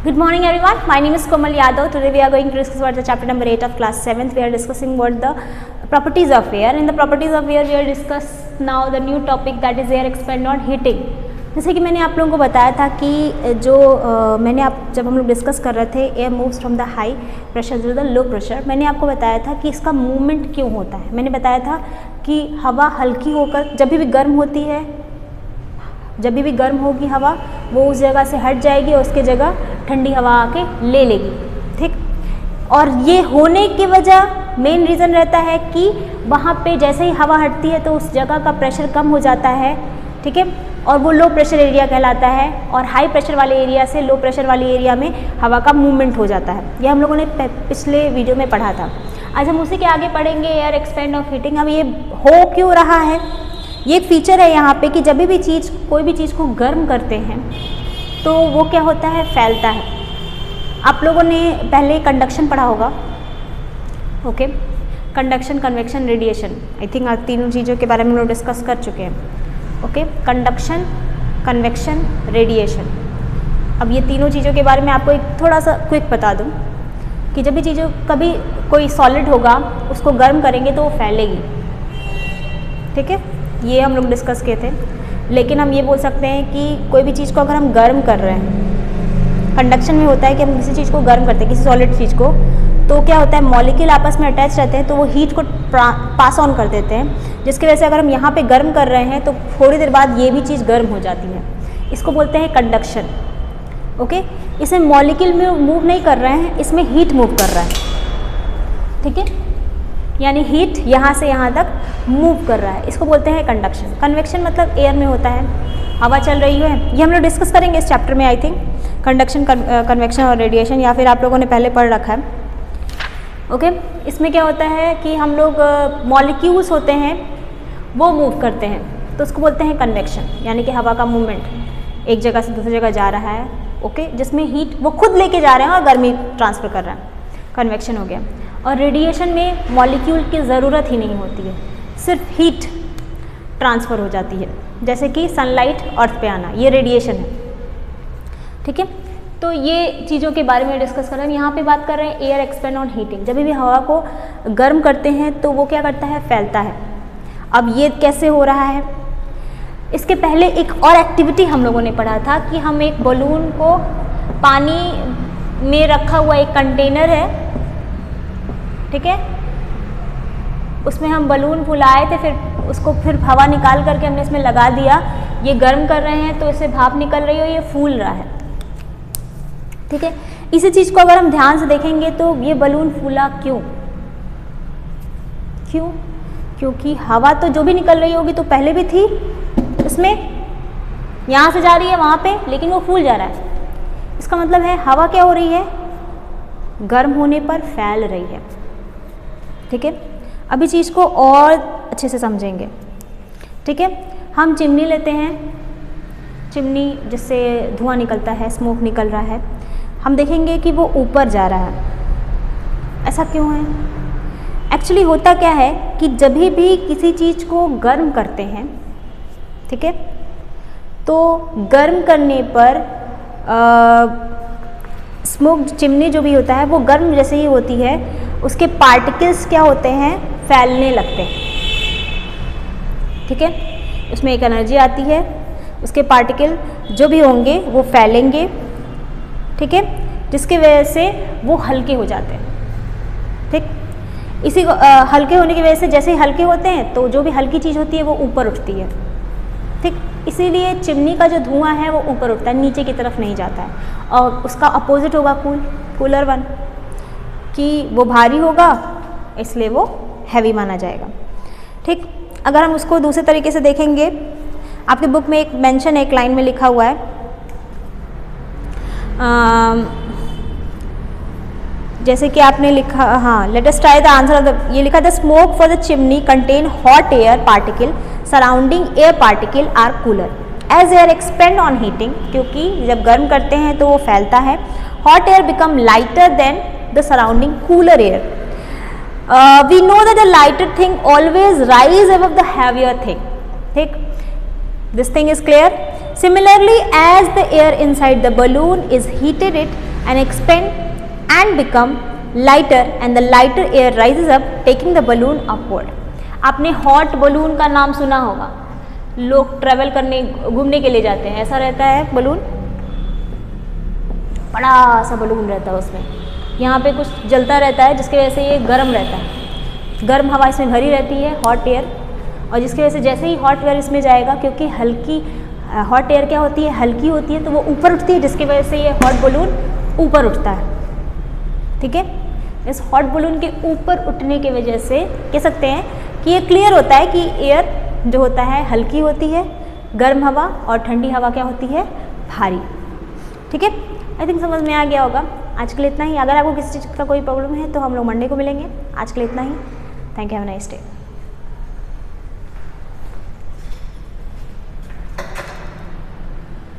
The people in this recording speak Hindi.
Good morning everyone, my name is Komal Yadav. Today we are going to discuss about the chapter number 8 of class 7th. We are discussing about the properties of air. In the properties of air we are discuss now the new topic that is air expand on heating. जैसे कि मैंने आप लोगों को बताया था कि जब हम लोग डिस्कस कर रहे थे air moves from the high pressure to the low pressure, मैंने आपको बताया था कि इसका मूवमेंट क्यों होता है। मैंने बताया था कि हवा हल्की होकर जब भी गर्म होती है, जब भी गर्म होगी हवा वो उस जगह से हट जाएगी और उसके जगह ठंडी हवा आके ले लेगी, ठीक। और ये होने की वजह मेन रीज़न रहता है कि वहाँ पे जैसे ही हवा हटती है तो उस जगह का प्रेशर कम हो जाता है, ठीक है, और वो लो प्रेशर एरिया कहलाता है। और हाई प्रेशर वाले एरिया से लो प्रेशर वाले एरिया में हवा का मूवमेंट हो जाता है। ये हम लोगों ने पिछले वीडियो में पढ़ा था। आज हम उसी के आगे पढ़ेंगे एयर एक्सपेंड ऑफ हीटिंग। अब ये हो क्यों रहा है, ये एक फीचर है यहाँ पे कि जब भी कोई भी चीज़ को गर्म करते हैं तो वो क्या होता है, फैलता है। आप लोगों ने पहले कंडक्शन पढ़ा होगा, okay. Conduction, convection, radiation, I think आज तीनों चीज़ों के बारे में हम लोग डिस्कस कर चुके हैं, ओके। Conduction, convection, radiation. अब ये तीनों चीज़ों के बारे में आपको एक थोड़ा सा क्विक बता दूँ कि जब भी चीज़ों कभी कोई सॉलिड होगा उसको गर्म करेंगे तो वो फैलेगी, ठीक है, ये हम लोग डिस्कस किए थे। लेकिन हम ये बोल सकते हैं कि कोई भी चीज़ को अगर हम गर्म कर रहे हैं, कंडक्शन में होता है कि हम किसी चीज़ को गर्म करते हैं, किसी सॉलिड चीज़ को, तो क्या होता है मॉलिक्यूल आपस में अटैच रहते हैं तो वो हीट को पास ऑन कर देते हैं, जिसकी वजह से अगर हम यहाँ पे गर्म कर रहे हैं तो थोड़ी देर बाद ये भी चीज़ गर्म हो जाती है। इसको बोलते हैं कंडक्शन, ओके। इसमें मॉलिक्यूल में मूव नहीं कर रहे हैं, इसमें हीट मूव कर रहा है, ठीक है, यानी हीट यहाँ से यहाँ तक मूव कर रहा है, इसको बोलते हैं कंडक्शन। कन्वेक्शन मतलब एयर में होता है, हवा चल रही है, ये हम लोग डिस्कस करेंगे इस चैप्टर में आई थिंक, कंडक्शन, कन्वेक्शन और रेडिएशन, या फिर आप लोगों ने पहले पढ़ रखा है, ओके। इसमें क्या होता है कि हम लोग मॉलिक्यूल्स होते हैं वो मूव करते हैं तो उसको बोलते हैं कन्वेक्शन, यानी कि हवा का मूवमेंट एक जगह से दूसरी जगह जा रहा है, ओके, जिसमें हीट वो खुद लेके जा रहे हैं और गर्मी ट्रांसफ़र कर रहा है, कन्वेक्शन हो गया। और रेडिएशन में मॉलिक्यूल की ज़रूरत ही नहीं होती है, सिर्फ हीट ट्रांसफ़र हो जाती है, जैसे कि सनलाइट अर्थ पे आना, ये रेडिएशन है, ठीक है। तो ये चीज़ों के बारे में डिस्कस कर रहे हैं। यहाँ पे बात कर रहे हैं एयर एक्सपेंड ऑन हीटिंग। जब भी हवा को गर्म करते हैं तो वो क्या करता है, फैलता है। अब ये कैसे हो रहा है, इसके पहले एक और एक्टिविटी हम लोगों ने पढ़ा था कि हम एक बलून को पानी में रखा हुआ एक कंटेनर है, ठीक है, उसमें हम बलून फुलाए थे, फिर उसको फिर हवा निकाल करके हमने इसमें लगा दिया, ये गर्म कर रहे हैं तो इससे भाप निकल रही है, ये फूल रहा है, ठीक है। इसी चीज़ को अगर हम ध्यान से देखेंगे तो ये बलून फूला क्यों, क्योंकि हवा तो जो भी निकल रही होगी तो पहले भी थी इसमें, यहाँ से जा रही है वहाँ पे, लेकिन वो फूल जा रहा है। इसका मतलब है हवा क्या हो रही है, गर्म होने पर फैल रही है, ठीक है। अभी चीज़ को और अच्छे से समझेंगे, ठीक है। हम चिमनी लेते हैं, चिमनी जिससे धुआं निकलता है, स्मोक निकल रहा है, हम देखेंगे कि वो ऊपर जा रहा है। ऐसा क्यों है, एक्चुअली होता क्या है कि जब भी किसी चीज़ को गर्म करते हैं, ठीक है, तो गर्म करने पर स्मोक, चिमनी जो भी होता है वो गर्म जैसे ही होती है उसके पार्टिकल्स क्या होते हैं, फैलने लगते हैं, ठीक है। उसमें एक एनर्जी आती है, उसके पार्टिकल जो भी होंगे वो फैलेंगे, ठीक है, जिसकी वजह से वो हल्के हो जाते हैं, ठीक। इसी हल्के होने की वजह से जैसे ही हल्के होते हैं तो जो भी हल्की चीज़ होती है वो ऊपर उठती है, ठीक। इसीलिए चिमनी का जो धुआं है वो ऊपर उठता है, नीचे की तरफ नहीं जाता है। और उसका अपोजिट होगा कूलर वन, कि वो भारी होगा इसलिए वो हैवी माना जाएगा, ठीक। अगर हम उसको दूसरे तरीके से देखेंगे, आपके बुक में एक मेंशन एक लाइन में लिखा हुआ है, जैसे कि आपने लिखा, हाँ, let us try the answer of the, ये लिखा the smoke for the chimney contain hot air particle surrounding air particle are cooler as air expand on heating, क्योंकि जब गर्म करते हैं तो वो फैलता है। Hot air become lighter than the surrounding cooler air. We know that the lighter thing always rise above the heavier thing, ठीक, This thing is clear. Similarly, as the air inside the balloon is heated, it and expand and become lighter and the lighter air rises up taking the balloon upward. आपने हॉट बलून का नाम सुना होगा, लोग ट्रैवल करने घूमने के लिए जाते हैं, ऐसा रहता है बलून, बड़ा सा बलून रहता है, उसमें यहाँ पे कुछ जलता रहता है जिसकी वजह से ये गर्म रहता है, गर्म हवा इसमें भरी रहती है, हॉट एयर, और जिसकी वजह से जैसे ही हॉट एयर इसमें जाएगा, क्योंकि हल्की हॉट एयर क्या होती है, हल्की होती है, तो वो ऊपर उठती है, जिसकी वजह से ये हॉट बलून ऊपर उठता है। ठीक है, इस हॉट बलून के ऊपर उठने की वजह से कह सकते हैं कि ये क्लियर होता है कि एयर जो होता है हल्की होती है, गर्म हवा, और ठंडी हवा क्या होती है, भारी। ठीक है, आई थिंक समझ में आ गया होगा। आज के लिए इतना ही। अगर आपको किसी चीज़ का कोई प्रॉब्लम है तो हम लोग मंडे को मिलेंगे। आज के लिए इतना ही। Thank you, have a nice day.